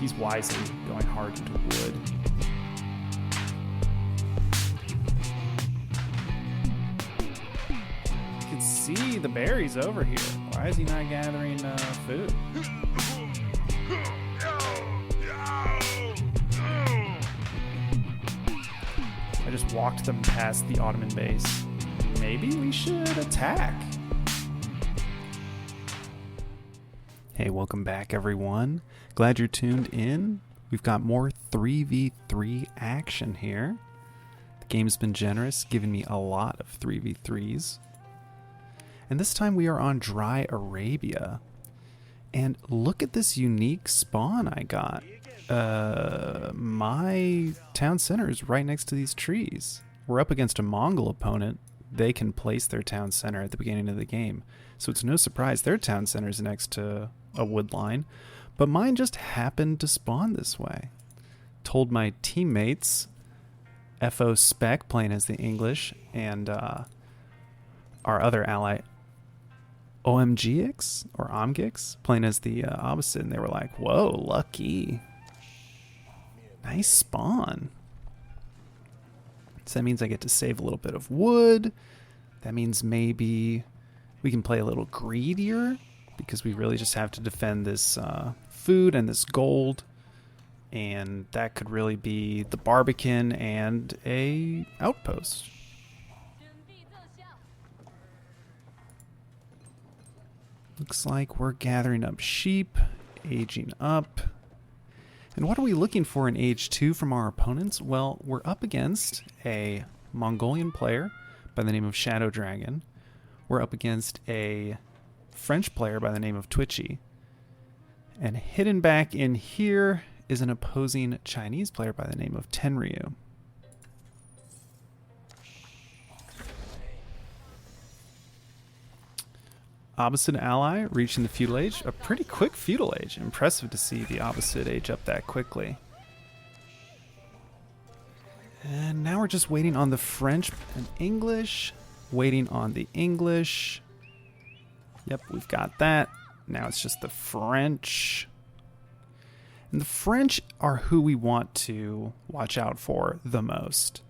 He's wisely going hard into wood. You can see the berries over here. Why is he not gathering food? I just walked them past the Ottoman base. Maybe we should attack. Hey, welcome back, everyone. Glad you're tuned in. We've got more 3v3 action here. The game's been generous, giving me a lot of 3v3s. And this time we are on Dry Arabia. And look at this unique spawn I got. My town center is right next to these trees. We're up against a Mongol opponent. They can place their town center at the beginning of the game. So it's no surprise their town center is next to a wood line. But mine just happened to spawn this way. Told my teammates, FO Spec playing as the English, and our other ally, OMGX or OMGX playing as the opposite, and they were like, whoa, lucky. Nice spawn. So that means I get to save a little bit of wood. That means maybe we can play a little greedier because we really just have to defend this food and this gold. And that could really be the Barbican and a outpost. Looks like we're gathering up sheep, aging up. And what are we looking for in age 2 from our opponents? Well, we're up against a Mongolian player by the name of Shadow Dragon. We're up against a French player by the name of Twitchy. And hidden back in here is an opposing Chinese player by the name of Tenryu. Opposite ally reaching the feudal age. A pretty quick feudal age. Impressive to see the opposite age up that quickly. And now we're just waiting on the French and English. Waiting on the English. Yep, we've got that. Now it's just the French. And the French are who we want to watch out for the most.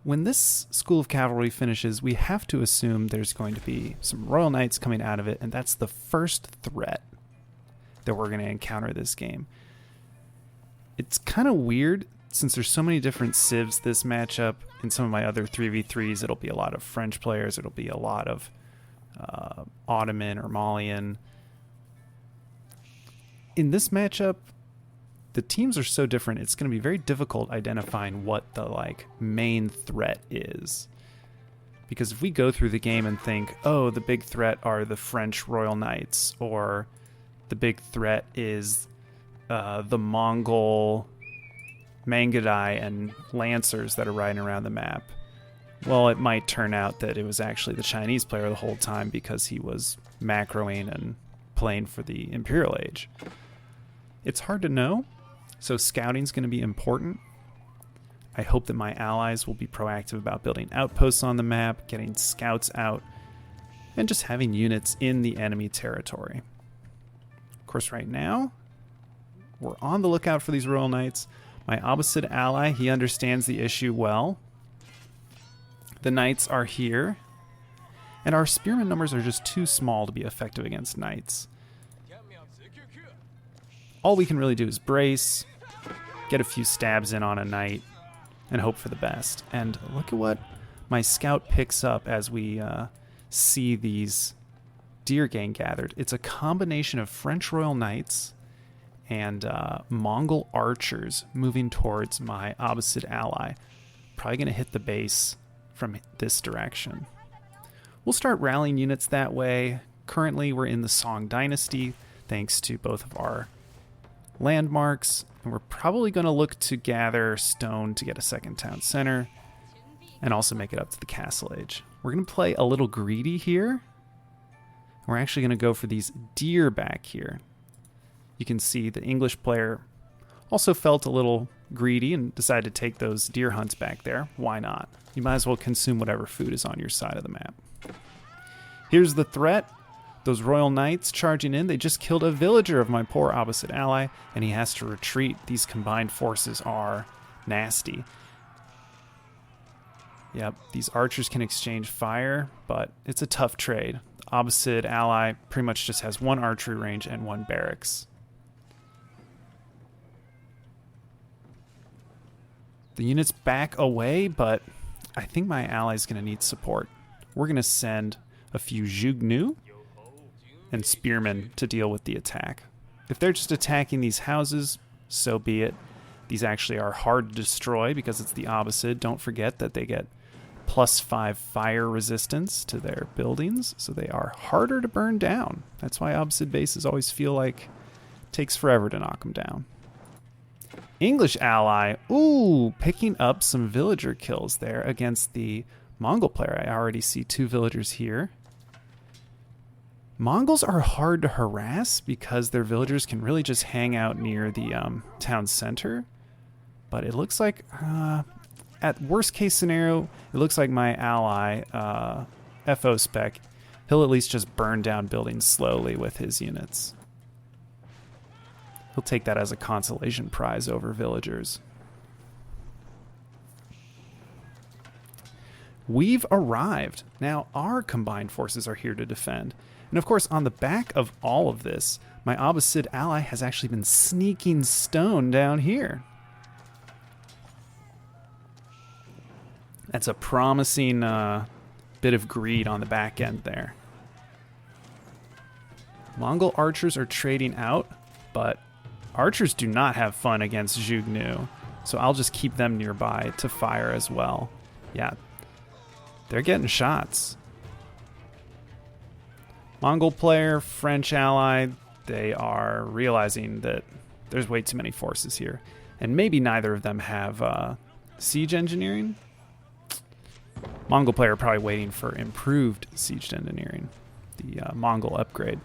When this school of cavalry finishes, we have to assume there's going to be some royal knights coming out of it, and that's the first threat that we're going to encounter this game. It's kind of weird, since there's so many different civs this matchup. In some of my other 3v3s, it'll be a lot of French players, it'll be a lot of Ottoman or Malian. In this matchup, the teams are so different, it's going to be very difficult identifying what the main threat is. Because if we go through the game and think, oh, the big threat are the French Royal Knights, or the big threat is the Mongol Mangudai and Lancers that are riding around the map, well, it might turn out that it was actually the Chinese player the whole time because he was macroing and playing for the Imperial Age. It's hard to know. So scouting's going to be important. I hope that my allies will be proactive about building outposts on the map, getting scouts out, and just having units in the enemy territory. Of course, right now, we're on the lookout for these Royal Knights. My opposite ally, he understands the issue well. The Knights are here, and our spearman numbers are just too small to be effective against Knights. All we can really do is brace, get a few stabs in on a knight, and hope for the best. And look at what my scout picks up as we see these deer gang gathered. It's a combination of French Royal Knights and Mongol archers moving towards my opposite ally. Probably going to hit the base from this direction. We'll start rallying units that way. Currently, we're in the Song Dynasty, thanks to both of our landmarks, and we're probably going to look to gather stone to get a second town center and also make it up to the castle age. We're going to play a little greedy here. We're actually going to go for these deer back here. You can see the English player also felt a little greedy and decided to take those deer hunts back there. Why not? You might as well consume whatever food is on your side of the map. Here's the threat. Those Royal Knights charging in, they just killed a villager of my poor opposite ally, and he has to retreat. These combined forces are nasty. Yep, these archers can exchange fire, but it's a tough trade. Opposite ally pretty much just has one archery range and one barracks. The units back away, but I think my ally's going to need support. We're going to send a few Jugnu and spearmen to deal with the attack. If they're just attacking these houses, so be it. These actually are hard to destroy because it's the opposite. Don't forget that they get +5 fire resistance to their buildings, so they are harder to burn down. That's why opposite bases always feel like it takes forever to knock them down. English ally, ooh, picking up some villager kills there against the Mongol player. I already see 2 villagers here. Mongols are hard to harass because their villagers can really just hang out near the town center. But it looks like, at worst case scenario, it looks like my ally, FO Spec, he'll at least just burn down buildings slowly with his units. He'll take that as a consolation prize over villagers. We've arrived. Now our combined forces are here to defend. And of course, on the back of all of this, my opposite ally has actually been sneaking stone down here. That's a promising bit of greed on the back end there. Mongol archers are trading out, but archers do not have fun against Jugnu, so I'll just keep them nearby to fire as well. Yeah, they're getting shots. Mongol player, French ally, they are realizing that there's way too many forces here. And maybe neither of them have siege engineering. Mongol player probably waiting for improved siege engineering, the Mongol upgrade.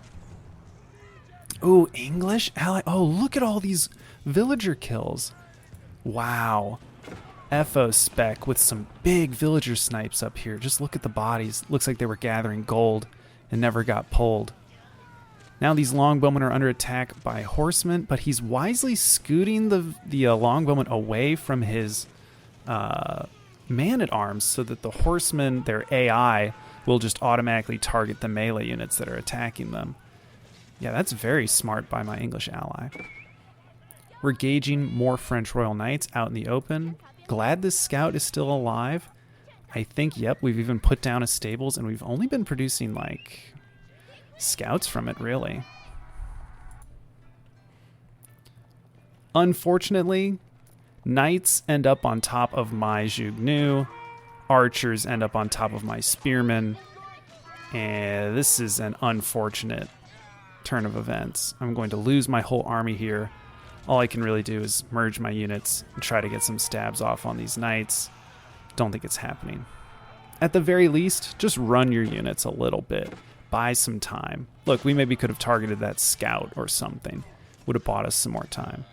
Ooh, English ally. Oh, look at all these villager kills. Wow. FO Spec with some big villager snipes up here. Just look at the bodies. Looks like they were gathering gold and never got pulled. Now these longbowmen are under attack by horsemen, but he's wisely scooting the longbowman away from his man-at-arms so that the horsemen, their AI, will just automatically target the melee units that are attacking them. Yeah, that's very smart by my English ally. We're gauging more French Royal Knights out in the open. Glad this scout is still alive. I think, yep, we've even put down a stables, and we've only been producing, like, scouts from it, really. Unfortunately, knights end up on top of my Jugnu, archers end up on top of my spearmen, and this is an unfortunate turn of events. I'm going to lose my whole army here. All I can really do is merge my units and try to get some stabs off on these knights. Don't think it's happening. At the very least, just run your units a little bit. Buy some time. Look, we maybe could have targeted that scout or something. Would have bought us some more time.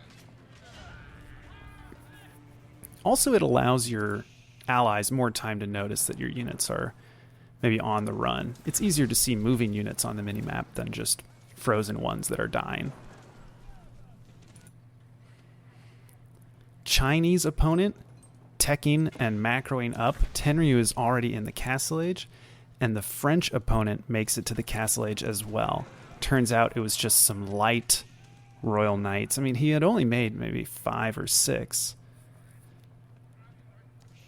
Also, it allows your allies more time to notice that your units are maybe on the run. It's easier to see moving units on the minimap than just frozen ones that are dying. Chinese opponent, teching and macroing up. Tenryu is already in the Castle Age, and the French opponent makes it to the Castle Age as well. Turns out it was just some light Royal Knights. I mean, he had only made maybe 5 or 6.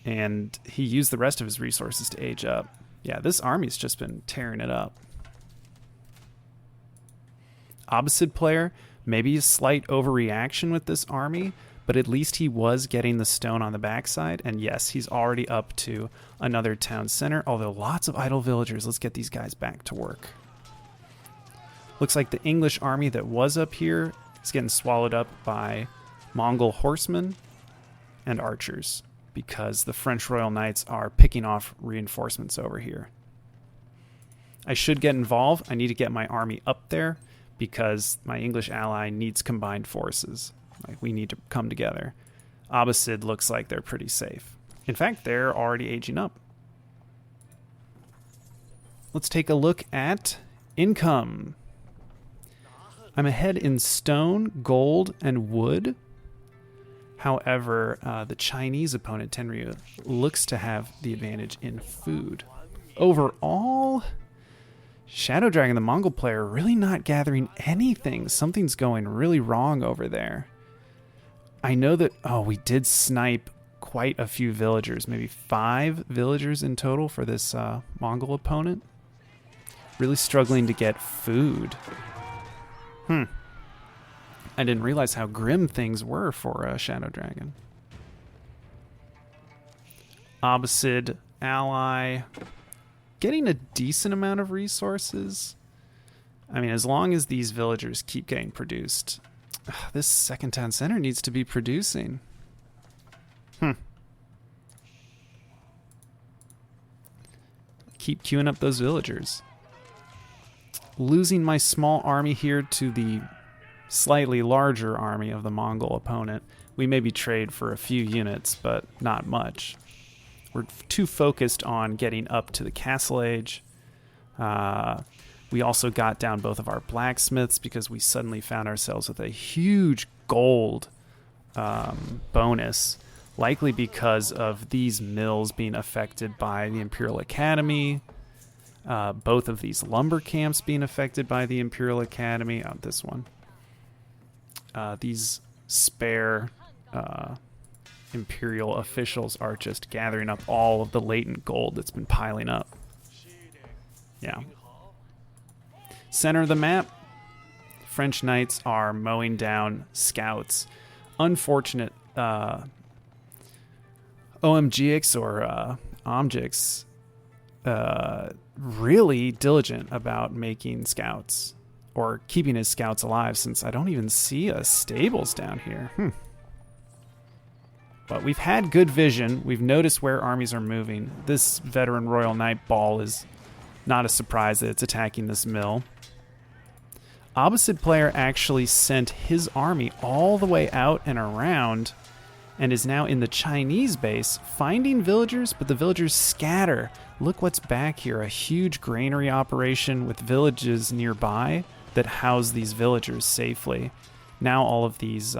And he used the rest of his resources to age up. Yeah, this army's just been tearing it up. Opposite player, maybe a slight overreaction with this army, but at least he was getting the stone on the backside. And yes, he's already up to another town center, although lots of idle villagers. Let's get these guys back to work. Looks like the English army that was up here is getting swallowed up by Mongol horsemen and archers, because the French Royal Knights are picking off reinforcements over here. I should get involved. I need to get my army up there because my English ally needs combined forces. Like, we need to come together. Abbasid looks like they're pretty safe. In fact, they're already aging up. Let's take a look at Income. I'm ahead in stone, gold, and wood. However, the Chinese opponent, Tenryu, looks to have the advantage in food. Overall, Shadow Dragon, the Mongol player, really not gathering anything. Something's going really wrong over there. I know that, we did snipe quite a few villagers, maybe 5 villagers in total for this Mongol opponent. Really struggling to get food. I didn't realize how grim things were for Shadow Dragon. Opposite ally getting a decent amount of resources. I mean, as long as these villagers keep getting produced, this second town center needs to be producing. Keep queuing up those villagers. Losing my small army here to the slightly larger army of the Mongol opponent. We maybe trade for a few units, but not much. We're too focused on getting up to the Castle Age. We also got down both of our blacksmiths because we suddenly found ourselves with a huge gold bonus, likely because of these mills being affected by the Imperial Academy. Both of these lumber camps being affected by the Imperial Academy. This one. These spare Imperial officials are just gathering up all of the latent gold that's been piling up. Yeah. Center of the map, French knights are mowing down scouts. Unfortunate OMGX or OMGX really diligent about making scouts or keeping his scouts alive, since I don't even see stables down here. But we've had good vision. We've noticed where armies are moving. This veteran Royal Knight ball is not a surprise that it's attacking this mill. Opposite player actually sent his army all the way out and around and is now in the Chinese base finding villagers, but the villagers scatter. Look what's back here, a huge granary operation with villages nearby that house these villagers safely. Now all of these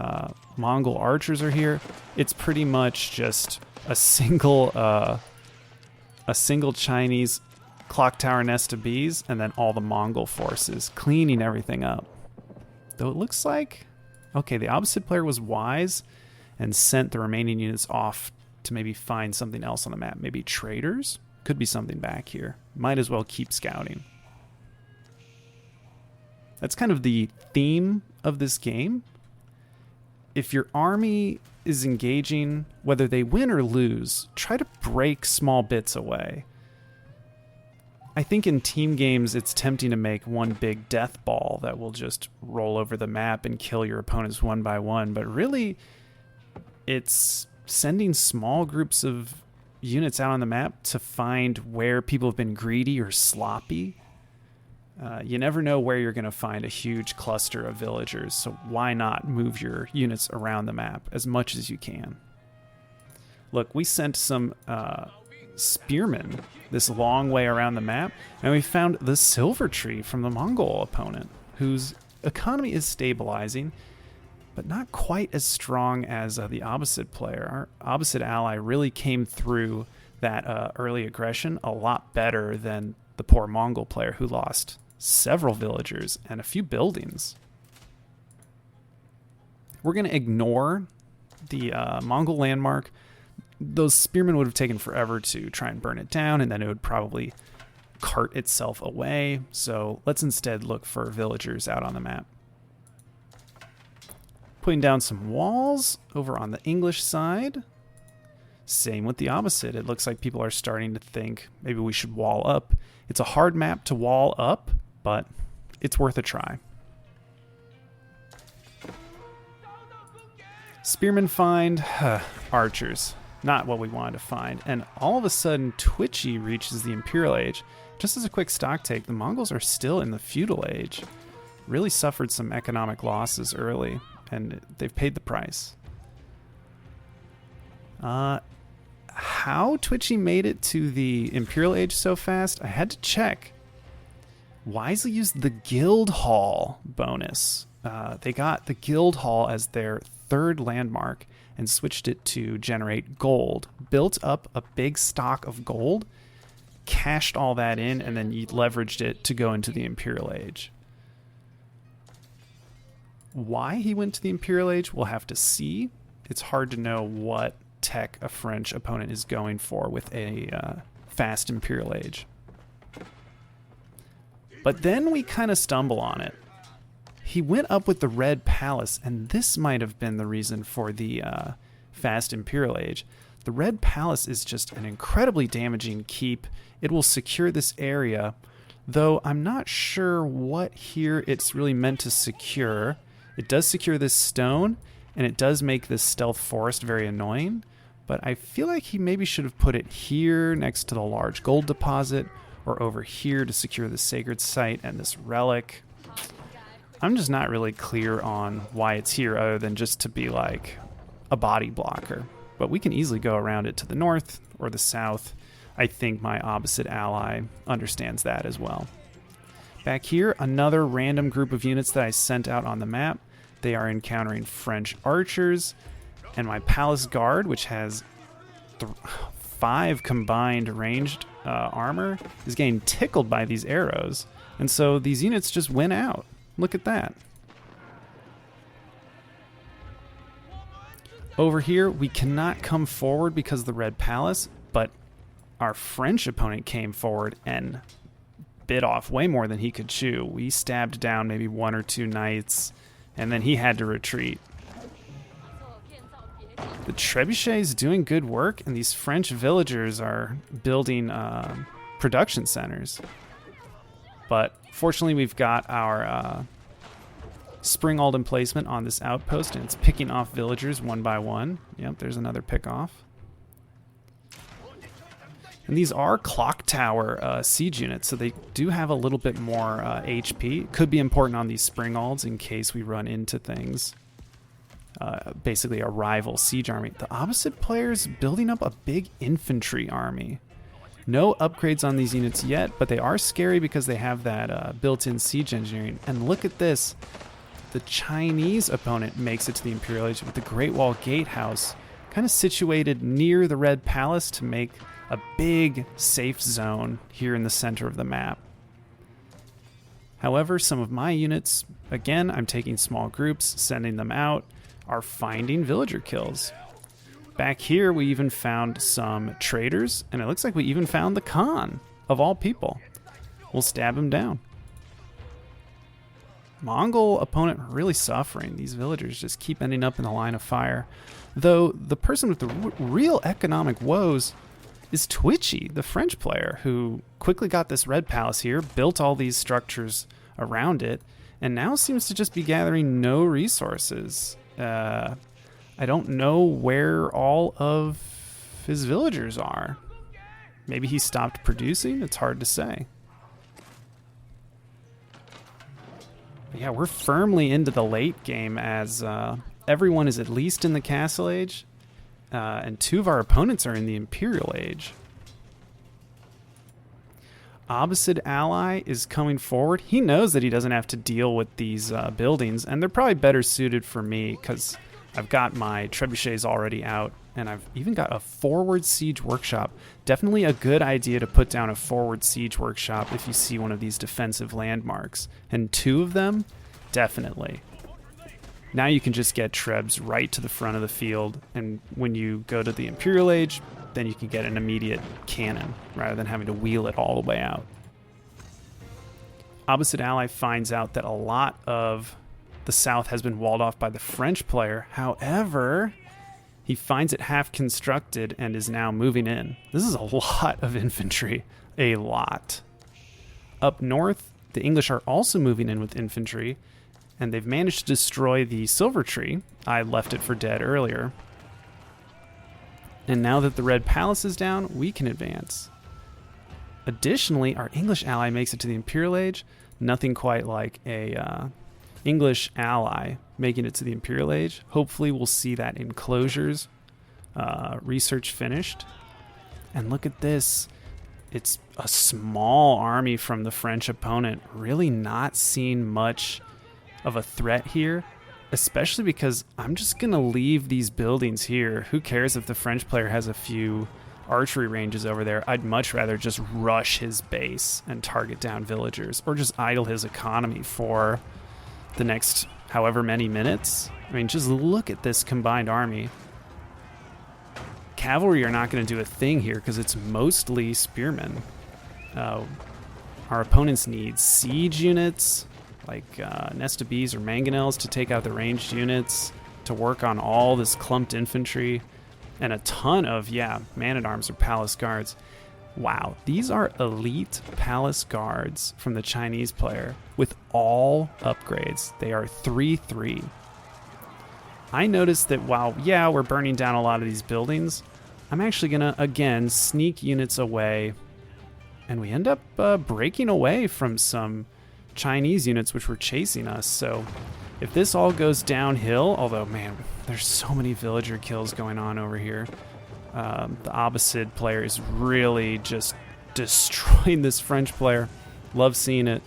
Mongol archers are here. It's pretty much just a single Chinese clock tower nest of bees, and then all the Mongol forces cleaning everything up. Though it looks like, okay, the opposite player was wise and sent the remaining units off to maybe find something else on the map. Maybe traders? Could be something back here. Might as well keep scouting. That's kind of the theme of this game. If your army is engaging, whether they win or lose, try to break small bits away. I think in team games, it's tempting to make one big death ball that will just roll over the map and kill your opponents one by one. But really, it's sending small groups of units out on the map to find where people have been greedy or sloppy. You never know where you're going to find a huge cluster of villagers, so why not move your units around the map as much as you can? Look, we sent some spearmen this long way around the map, and we found the silver tree from the Mongol opponent, whose economy is stabilizing, but not quite as strong as the opposite player. Our opposite ally really came through that early aggression a lot better than the poor Mongol player, who lost several villagers and a few buildings. We're going to ignore the Mongol landmark. Those spearmen would have taken forever to try and burn it down, and then it would probably cart itself away. So let's instead look for villagers out on the map. Putting down some walls over on the English side. Same with the opposite. It looks like people are starting to think maybe we should wall up. It's a hard map to wall up, but it's worth a try. Spearmen find archers. Not what we wanted to find. And all of a sudden, Twitchy reaches the Imperial Age. Just as a quick stock take, the Mongols are still in the Feudal Age. Really suffered some economic losses early, and they've paid the price. How Twitchy made it to the Imperial Age so fast, I had to check. wisely used the Guild Hall bonus. They got the Guild Hall as their third landmark and switched it to generate gold. Built up a big stock of gold, cashed all that in, and then leveraged it to go into the Imperial Age. Why he went to the Imperial Age, we'll have to see. It's hard to know what tech a French opponent is going for with a fast Imperial Age. But then we kind of stumble on it. He went up with the Red Palace, and this might have been the reason for the fast Imperial Age. The Red Palace is just an incredibly damaging keep. It will secure this area, though I'm not sure what here it's really meant to secure. It does secure this stone, and it does make this stealth forest very annoying, but I feel like he maybe should have put it here next to the large gold deposit, or over here to secure the sacred site and this relic. I'm just not really clear on why it's here other than just to be like a body blocker. But we can easily go around it to the north or the south. I think my opposite ally understands that as well. Back here, another random group of units that I sent out on the map. They are encountering French archers, and my palace guard, which has 5 combined ranged armor, is getting tickled by these arrows. And so these units just went out. Look at that. Over here, we cannot come forward because of the Red Palace, but our French opponent came forward and bit off way more than he could chew. We stabbed down maybe 1 or 2 knights, and then he had to retreat. The trebuchet is doing good work, and these French villagers are building production centers. But fortunately, we've got our spring Alden placement on this outpost, and it's picking off villagers one by one. Yep, there's another pick off. And these are clock tower siege units, so they do have a little bit more HP. Could be important on these spring Alds in case we run into things. Basically a rival siege army. The opposite player's building up a big infantry army. No upgrades on these units yet, but they are scary because they have that built-in siege engineering. And look at this. The Chinese opponent makes it to the Imperial Age with the Great Wall Gatehouse, kind of situated near the Red Palace to make a big safe zone here in the center of the map. However, some of my units, again, I'm taking small groups, sending them out, are finding villager kills. Back here, we even found some traders, and it looks like we even found the Khan, of all people. We'll stab him down. Mongol opponent really suffering. These villagers just keep ending up in the line of fire. Though the person with the real economic woes is Twitchy, the French player, who quickly got this Red Palace here, built all these structures around it, and now seems to just be gathering no resources. I don't know where all of his villagers are. Maybe he stopped producing? It's hard to say. But yeah, we're firmly into the late game as everyone is at least in the Castle Age, and 2 of our opponents are in the Imperial Age. Opposite ally is coming forward. He knows that he doesn't have to deal with these buildings, and they're probably better suited for me because I've got my trebuchets already out, and I've even got a forward siege workshop. Definitely a good idea to put down a forward siege workshop if you see one of these defensive landmarks. And 2 of them, definitely. Now you can just get trebs right to the front of the field, and when you go to the Imperial Age, then you can get an immediate cannon rather than having to wheel it all the way out. Opposite ally finds out that a lot of the south has been walled off by the French player. However, he finds it half constructed and is now moving in. This is a lot of infantry. A lot. Up north, the English are also moving in with infantry, and they've managed to destroy the silver tree. I left it for dead earlier. And now that the Red Palace is down, we can advance. Additionally, our English ally makes it to the Imperial Age. Nothing quite like a English ally making it to the Imperial Age. Hopefully we'll see that enclosures research finished. And look at this. It's a small army from the French opponent. Really not seeing much of a threat here, especially because I'm just going to leave these buildings here. Who cares if the French player has a few archery ranges over there? I'd much rather just rush his base and target down villagers, or just idle his economy for the next however many minutes. I mean, just look at this combined army. Cavalry are not going to do a thing here because it's mostly spearmen. Our opponents need siege units like Nesta Bees or Mangonels to take out the ranged units, to work on all this clumped infantry, and a ton of, man-at-arms or palace guards. Wow, these are elite palace guards from the Chinese player with all upgrades. They are 3-3. I noticed that while, we're burning down a lot of these buildings, I'm actually going to, again, sneak units away, and we end up breaking away from some Chinese units which were chasing us. So if this all goes downhill, although, man, there's so many villager kills going on over here. The opposite player is really just destroying this French player. Love seeing it.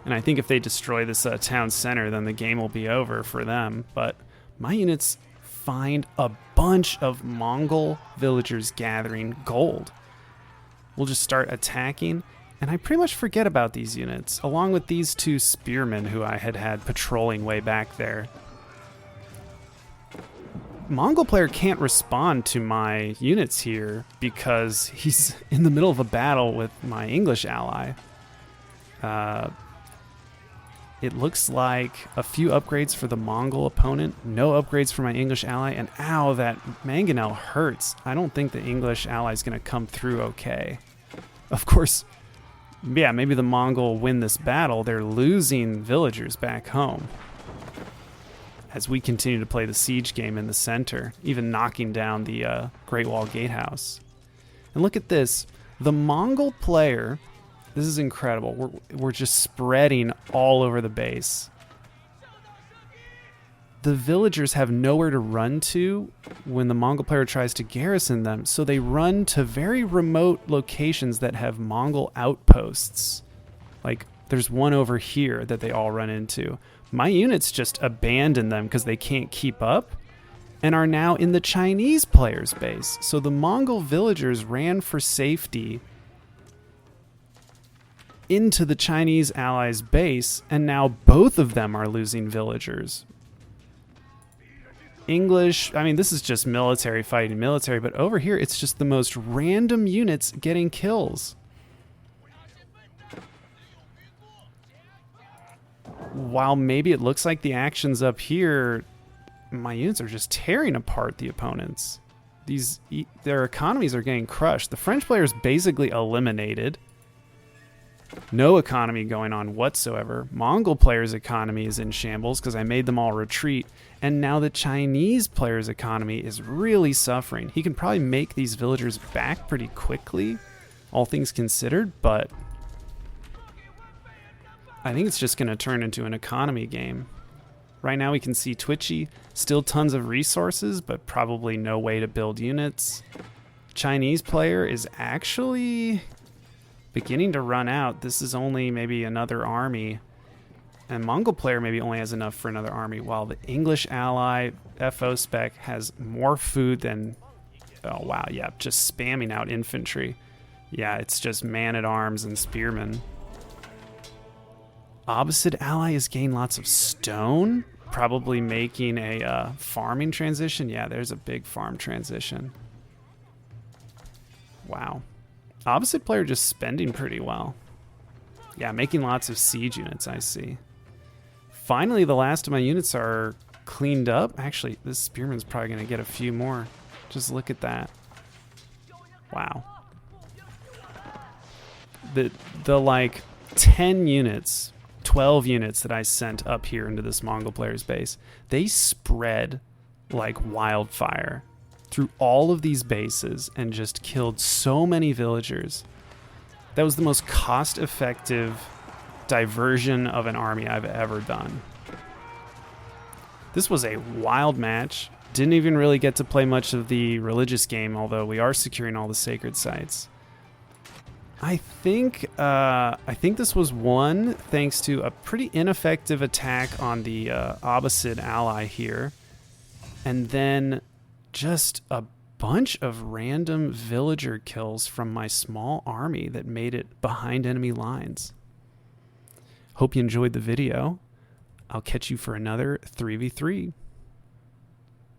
And I think if they destroy this town center, then the game will be over for them. But my units find a bunch of Mongol villagers gathering gold. We'll just start attacking, and I pretty much forget about these units, along with these two spearmen who I had patrolling way back there. Mongol player can't respond to my units here because he's in the middle of a battle with my English ally. It looks like a few upgrades for the Mongol opponent, no upgrades for my English ally, and ow, that mangonel hurts. I don't think the English ally is going to come through okay. Of course, maybe the Mongol win this battle. They're losing villagers back home as we continue to play the siege game in the center, even knocking down the Great Wall Gatehouse. And look at this. The Mongol player... This is incredible. We're just spreading all over the base. The villagers have nowhere to run to when the Mongol player tries to garrison them, so they run to very remote locations that have Mongol outposts. Like, there's one over here that they all run into. My units just abandon them because they can't keep up and are now in the Chinese player's base. So the Mongol villagers ran for safety into the Chinese allies' base, and now both of them are losing villagers. English, I mean, this is just military fighting military, but over here it's just the most random units getting kills. While maybe it looks like the actions up here, my units are just tearing apart the opponents. Their economies are getting crushed. The French player is basically eliminated. No economy going on whatsoever. Mongol player's economy is in shambles because I made them all retreat. And now the Chinese player's economy is really suffering. He can probably make these villagers back pretty quickly, all things considered, but I think it's just going to turn into an economy game. Right now we can see Twitchy, still tons of resources, but probably no way to build units. Chinese player is actually beginning to run out. This is only maybe another army. And Mongol player maybe only has enough for another army, while the English ally, FO spec, has more food than... Oh, wow, yeah, just spamming out infantry. Yeah, it's just man-at-arms and spearmen. Opposite ally is getting lots of stone, probably making a farming transition. Yeah, there's a big farm transition. Wow. Opposite player just spending pretty well. Yeah, making lots of siege units, I see. Finally, the last of my units are cleaned up. Actually, this spearman's probably going to get a few more. Just look at that. Wow. The like 10 units, 12 units that I sent up here into this Mongol player's base, they spread like wildfire through all of these bases and just killed so many villagers. That was the most cost-effective diversion of an army I've ever done. This was a wild match. Didn't even really get to play much of the religious game, although we are securing all the sacred sites. I think this was won thanks to a pretty ineffective attack on the Abbasid ally here, and then just a bunch of random villager kills from my small army that made it behind enemy lines. Hope you enjoyed the video. I'll catch you for another 3v3.